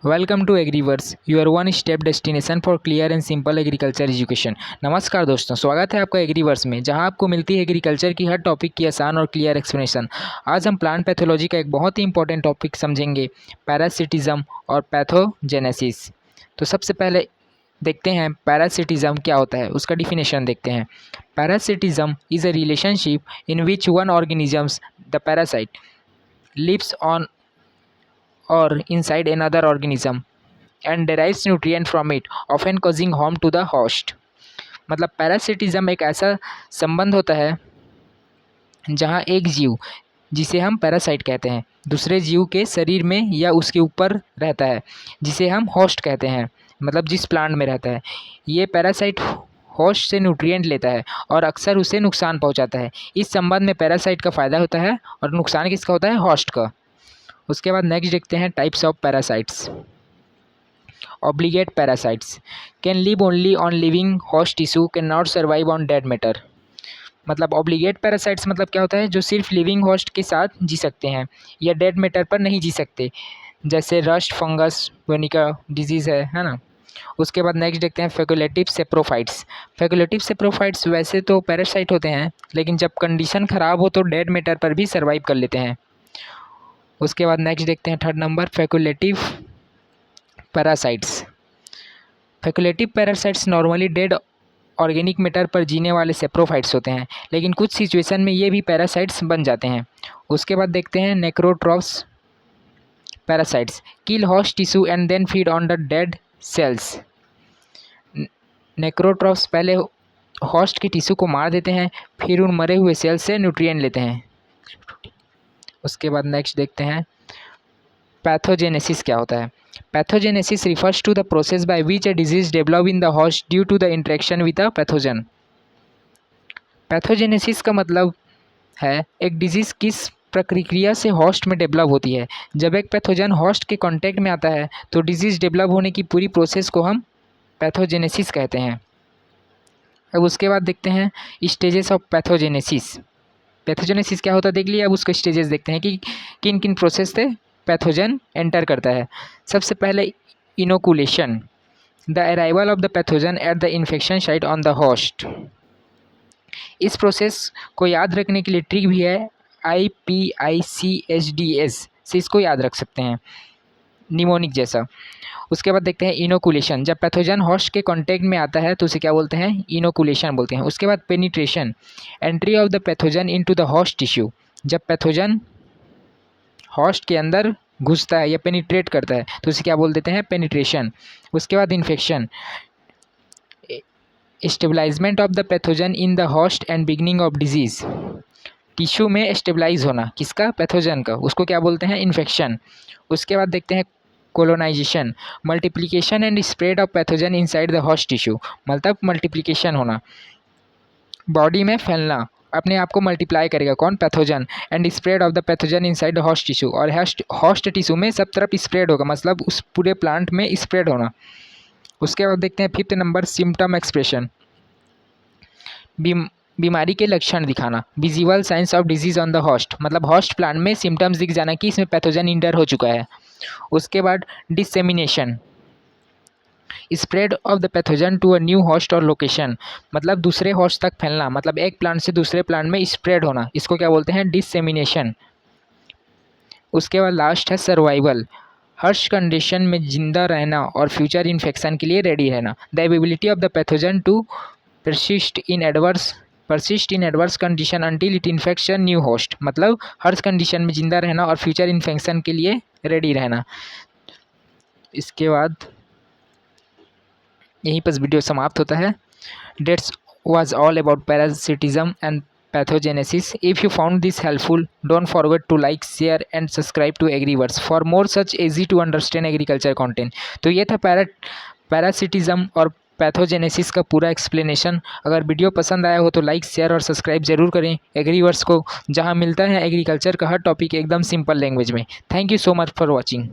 Welcome to Agriverse your one step destination for clear and simple agriculture education. नमस्कार दोस्तों, स्वागत है आपका एग्रीवर्स में, जहां आपको मिलती है एग्रीकल्चर की हर टॉपिक की आसान और क्लियर एक्सप्लेनेशन। आज हम प्लांट पैथोलॉजी का एक बहुत ही इंपॉर्टेंट टॉपिक समझेंगे, पैरासिटिज्म और पैथोजेनेसिस। तो सबसे पहले देखते हैं पैरासिटिज्म क्या होता है, उसका डिफिनेशन देखते हैं। Parasitism is a relationship in which one organisms the parasite lives on or inside another organism and derives nutrient from it, often causing harm to the host। मतलब पैरासिटिज्म एक ऐसा संबंध होता है जहाँ एक जीव, जिसे हम पैरासाइट कहते हैं, दूसरे जीव के शरीर में या उसके ऊपर रहता है, जिसे हम होस्ट कहते हैं, मतलब जिस प्लांट में रहता है। ये पैरासाइट होस्ट से न्यूट्रिएंट लेता है और अक्सर उसे नुकसान पहुंचाता है। इस संबंध में पैरासाइट का फ़ायदा होता है और नुकसान किसका होता है? होस्ट का। उसके बाद नेक्स्ट देखते हैं types of parasites. Obligate parasites can live only on living host tissue, can not survive on dead matter. मतलब ऑब्लिगेट पैरासाइट्स मतलब क्या होता है? जो सिर्फ लिविंग होस्ट के साथ जी सकते हैं या डेड मैटर पर नहीं जी सकते, जैसे रस्ट, फंगस, वेनिका डिजीज़ है ना। उसके बाद नेक्स्ट देखते हैं फैकुलेटिव सेप्रोफाइट्स। फैकुलेटिव सेप्रोफाइट्स वैसे तो पैरासाइट होते हैं, लेकिन जब कंडीशन ख़राब हो तो डेड मैटर पर भी सर्वाइव कर लेते हैं। उसके बाद नेक्स्ट देखते हैं third number, facultative parasites. Facultative parasites normally dead organic matter पर जीने वाले सेप्रोफाइट्स होते हैं, लेकिन कुछ सिचुएशन में ये भी पैरासाइट्स बन जाते हैं। उसके बाद देखते हैं necrotrophs parasites kill host tissue and then feed on the dead cells. Necrotrophs पहले होस्ट के टिश्यू को मार देते हैं, फिर उन मरे हुए सेल से न्यूट्रिएंट लेते हैं। उसके बाद नेक्स्ट देखते हैं पैथोजेनेसिस क्या होता है। Pathogenesis refers to the process by which a disease develop in the host due to the interaction with a pathogen. Pathogenesis का मतलब है एक डिजीज़ किस प्रक्रिया से होस्ट में डेवलप होती है। जब एक पैथोजन होस्ट के कांटेक्ट में आता है तो डिजीज़ डेवलप होने की पूरी प्रोसेस को हम पैथोजेनेसिस कहते हैं। अब उसके बाद देखते हैं स्टेजेस ऑफ पैथोजेनेसिस। पैथोजेनेसिस क्या होता है देख लिया, अब उसके स्टेजेस देखते हैं कि किन किन प्रोसेस से पैथोजन एंटर करता है। सबसे पहले inoculation, the arrival of the pathogen at the infection site on the host. इस प्रोसेस को याद रखने के लिए ट्रिक भी है, IPICHDS से इसको याद रख सकते हैं, निमोनिक जैसा। उसके बाद देखते हैं इनोकुलेशन, जब पैथोजन होस्ट के कांटेक्ट में आता है तो उसे क्या बोलते हैं? इनोकुलेशन बोलते हैं। उसके बाद penetration, entry of the pathogen into the host tissue, जब पैथोजन होस्ट के अंदर घुसता है या पेनिट्रेट करता है तो उसे क्या बोल देते हैं? पेनिट्रेशन। उसके बाद infection, establishment of the pathogen in the host and beginning of disease. Tissue में स्टेबलाइज होना किसका? पैथोजन का, उसको क्या बोलते हैं? इन्फेक्शन। उसके बाद देखते हैं colonization, multiplication and spread of pathogen inside the host tissue. मतलब मल्टीप्लिकेशन होना, बॉडी में फैलना, अपने आप को मल्टीप्लाई करेगा कौन? Pathogen. And spread of the pathogen inside the host tissue, और होस्ट टिश्यू में सब तरफ स्प्रेड होगा, मतलब उस पूरे प्लांट में स्प्रेड होना। उसके बाद देखते हैं फिफ्थ नंबर, सिम्टम एक्सप्रेशन, बीमारी के लक्षण दिखाना, visible science of disease on the host, मतलब होस्ट प्लांट में सिम्टम्स दिख जाना कि इसमें पैथोजन इंटर हो चुका है। उसके बाद dissemination, spread of the pathogen to a new host or location, मतलब दूसरे होस्ट तक फैलना, मतलब एक प्लांट से दूसरे प्लांट में स्प्रेड होना, इसको क्या बोलते हैं? डिसेमिनेशन। उसके बाद लास्ट है सर्वाइवल, हर्ष कंडीशन में जिंदा रहना और फ्यूचर इन्फेक्शन के लिए रेडी रहना। The ability of the pathogen to persist in adverse condition until it infects a new host, मतलब हर कंडीशन में जिंदा रहना और फ्यूचर इन्फेक्शन के लिए रेडी रहना। इसके बाद यहीं पर वीडियो समाप्त होता है। That was all about parasitism and pathogenesis. If you found this helpful, don't forget to like, share and subscribe to Agriverse for more such easy to understand agriculture content। तो ये था पैरासिटिज्म और pathogenesis का पूरा explanation. अगर video पसंद आया हो तो लाइक, शेयर और सब्सक्राइब जरूर करें एग्रीवर्स को, जहां मिलता है एग्रीकल्चर का हर टॉपिक एकदम सिंपल लैंग्वेज में। Thank you so much for watching.